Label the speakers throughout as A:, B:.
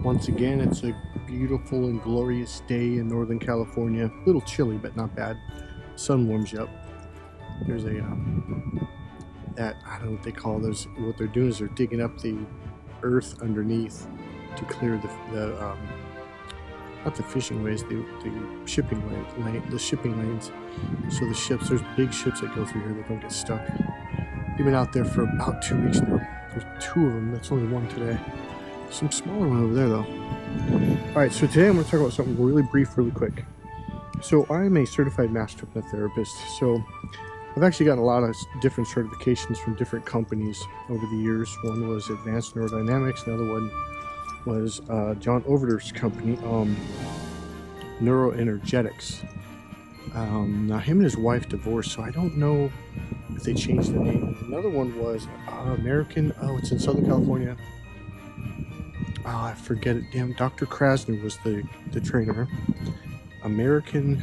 A: Once again, it's a beautiful and glorious day in Northern California. A little chilly, but not bad. Sun warms you up. There's a that I don't know what they call those. What they're doing is they're digging up the earth underneath to clear the not the fishing ways, the shipping lanes. So the ships, there's big ships that go through here that don't get stuck. We've been out there for about 2 weeks now. There's 2 of them. That's only 1 today. Some smaller one over there though. Alright, so today I'm going to talk about something really brief, really quick. So I'm a certified master hypnotherapist. So I've actually gotten a lot of different certifications from different companies over the years. One was Advanced Neurodynamics, another one was John Overder's company, Neuro. Now him and his wife divorced, so I don't know if they changed the name. Another one was American, it's in Southern California. I forget it. Damn, Dr. Krasner was the trainer. American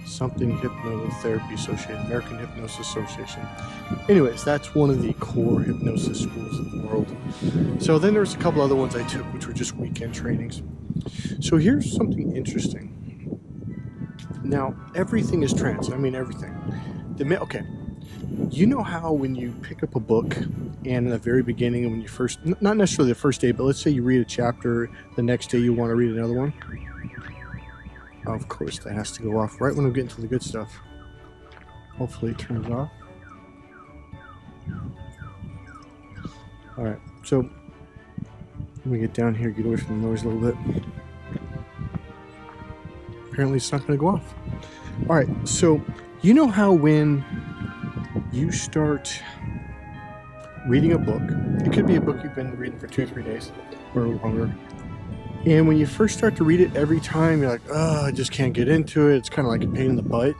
A: something Hypnotherapy Association, American Hypnosis Association. Anyways, that's one of the core hypnosis schools in the world. So then there's a couple other ones I took, which were just weekend trainings. So here's something interesting. Now, everything is trance. I mean, everything. Okay. You know how when you pick up a book and in the very beginning, when you first, not necessarily the first day, but let's say you read a chapter, the next day you want to read another one? Of course, that has to go off right when I'm getting to the good stuff. Hopefully it turns off. Alright, so let me get down here, get away from the noise a little bit. Apparently it's not going to go off. Alright, so you know how when you start reading a book, it could be a book you've been reading for 2 or 3 days or longer, and when you first start to read it, every time you're like, oh, I just can't get into it, it's kind of like a pain in the butt.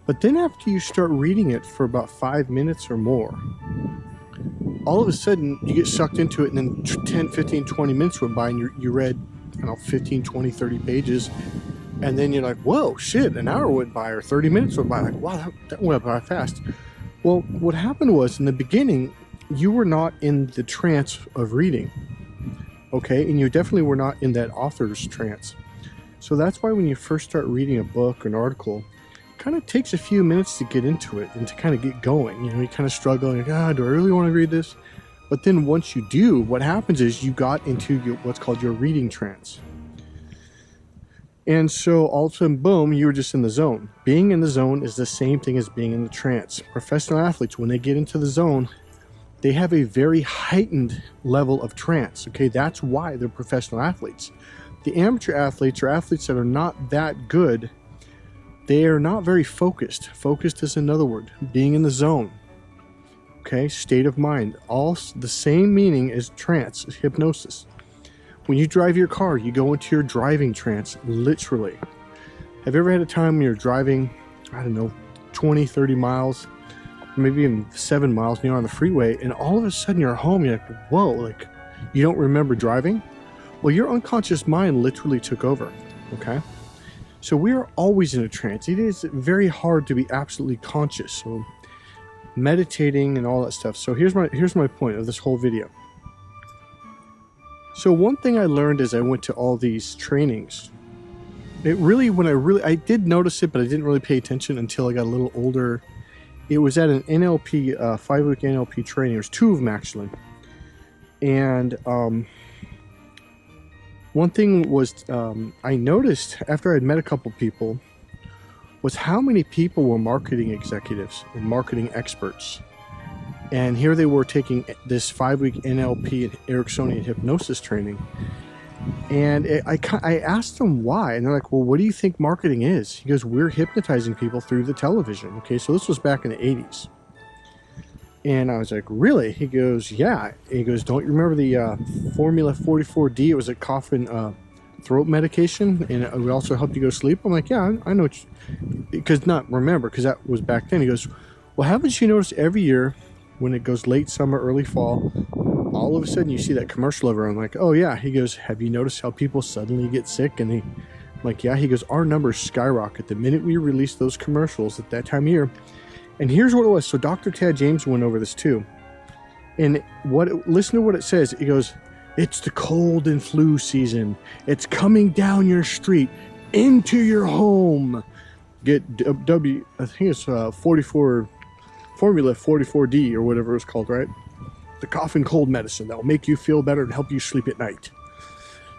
A: But then after you start reading it for about 5 minutes or more, all of a sudden you get sucked into it, and then 10, 15, 20 minutes went by and you read, 15, 20, 30 pages, and then you're like, whoa, shit, an hour went by or 30 minutes went by. Like, wow, that went by fast. Well, what happened was, in the beginning, you were not in the trance of reading, okay? And you definitely were not in that author's trance. So that's why when you first start reading a book or an article, it kind of takes a few minutes to get into it and to kind of get going. You know, you kind of struggle, like, do I really want to read this? But then once you do, what happens is you got into what's called your reading trance. And so all of a sudden, boom, you were just in the zone. Being in the zone is the same thing as being in the trance. Professional athletes, when they get into the zone, they have a very heightened level of trance. Okay, that's why they're professional athletes. The amateur athletes, or athletes that are not that good, they are not very focused. Focused is another word. Being in the zone. Okay, state of mind. All the same meaning as trance, hypnosis. When you drive your car, you go into your driving trance, literally. Have you ever had a time when you're driving, 20, 30 miles, maybe even 7 miles, and you're on the freeway, and all of a sudden you're home, you're like, whoa, like, you don't remember driving? Well, your unconscious mind literally took over, okay? So we are always in a trance. It is very hard to be absolutely conscious, so meditating and all that stuff. So here's my point of this whole video. So one thing I learned as I went to all these trainings, I did notice it, but I didn't really pay attention until I got a little older. It was at an NLP, 5-week NLP training. There's 2 of them actually. And one thing was, I noticed after I'd met a couple people, was how many people were marketing executives and marketing experts. And here they were taking this 5-week NLP and Ericksonian hypnosis training. And I asked them why. And they're like, well, what do you think marketing is? He goes, we're hypnotizing people through the television. Okay, so this was back in the 80s. And I was like, really? He goes, yeah. And he goes, don't you remember the Formula 44D? It was a cough and throat medication. And it would also help you go to sleep. I'm like, yeah, I know. Because that was back then. He goes, well, haven't you noticed every year when it goes late summer, early fall, all of a sudden you see that commercial over? I'm like, oh yeah. He goes, have you noticed how people suddenly get sick? And I'm like, yeah. He goes, our numbers skyrocket the minute we release those commercials at that time of year. And here's what it was. So Dr. Tad James went over this too. And listen to what it says. It goes, It's the cold and flu season. It's coming down your street into your home. Get I think it's 44 formula 44D or whatever it's called, right? The cough and cold medicine that will make you feel better and help you sleep at night.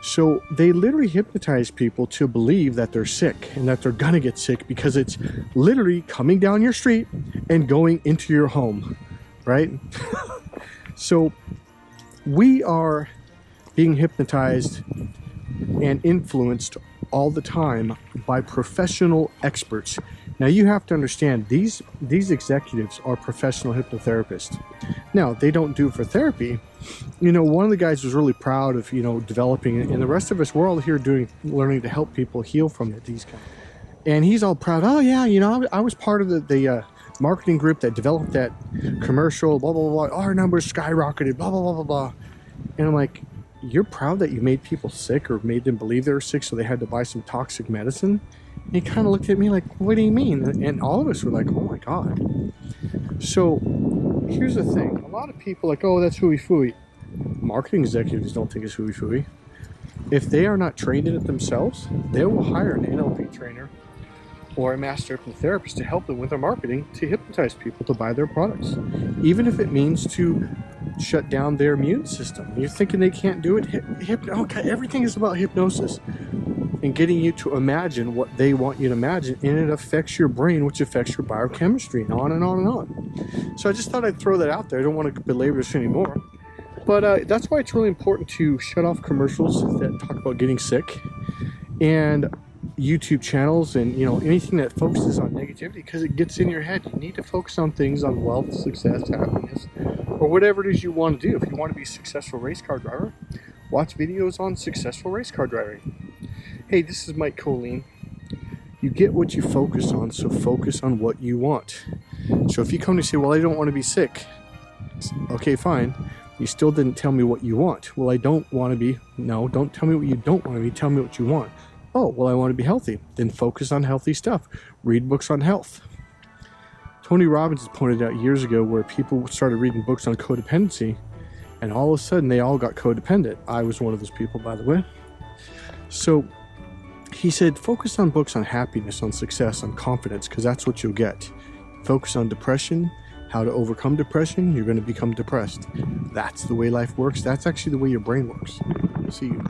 A: So they literally hypnotize people to believe that they're sick and that they're gonna get sick because it's literally coming down your street and going into your home, right? So we are being hypnotized and influenced all the time by professional experts. Now you have to understand, these executives are professional hypnotherapists. Now they don't do it for therapy. You know, one of the guys was really proud of, you know, developing it, and the rest of us, we're all here learning to help people heal from these kind. And he's all proud. Oh yeah, you know, I was part of the marketing group that developed that commercial. Blah blah blah. Our numbers skyrocketed. Blah blah blah blah blah. And I'm like, you're proud that you made people sick or made them believe they were sick, so they had to buy some toxic medicine? And he kind of looked at me like, what do you mean? And all of us were like, oh my God. So here's the thing. A lot of people are like, oh, that's hooey-fooey. Marketing executives don't think it's hooey-fooey. If they are not trained in it themselves, they will hire an NLP trainer or a master hypnotherapist to help them with their marketing to hypnotize people to buy their products. Even if it means to shut down their immune system. You're thinking they can't do it? Okay, everything is about hypnosis and getting you to imagine what they want you to imagine, and it affects your brain, which affects your biochemistry, and on and on and on. So I just thought I'd throw that out there. I don't want to belabor this anymore. But that's why it's really important to shut off commercials that talk about getting sick, and YouTube channels, and you know, anything that focuses on negativity, because it gets in your head. You need to focus on things, on wealth, success, happiness, or whatever it is you want to do. If you want to be a successful race car driver, watch videos on successful race car driving. Hey, this is Mike Colleen. You get what you focus on, so focus on what you want. So if you come to say, well, I don't want to be sick. Okay, fine. You still didn't tell me what you want. Well, I don't want to be. No, don't tell me what you don't want to be. Tell me what you want. Oh, well, I want to be healthy. Then focus on healthy stuff. Read books on health. Tony Robbins pointed out years ago where people started reading books on codependency, and all of a sudden they all got codependent. I was one of those people, by the way. So he said, focus on books on happiness, on success, on confidence, because that's what you'll get. Focus on depression, how to overcome depression, you're going to become depressed. That's the way life works. That's actually the way your brain works. See you.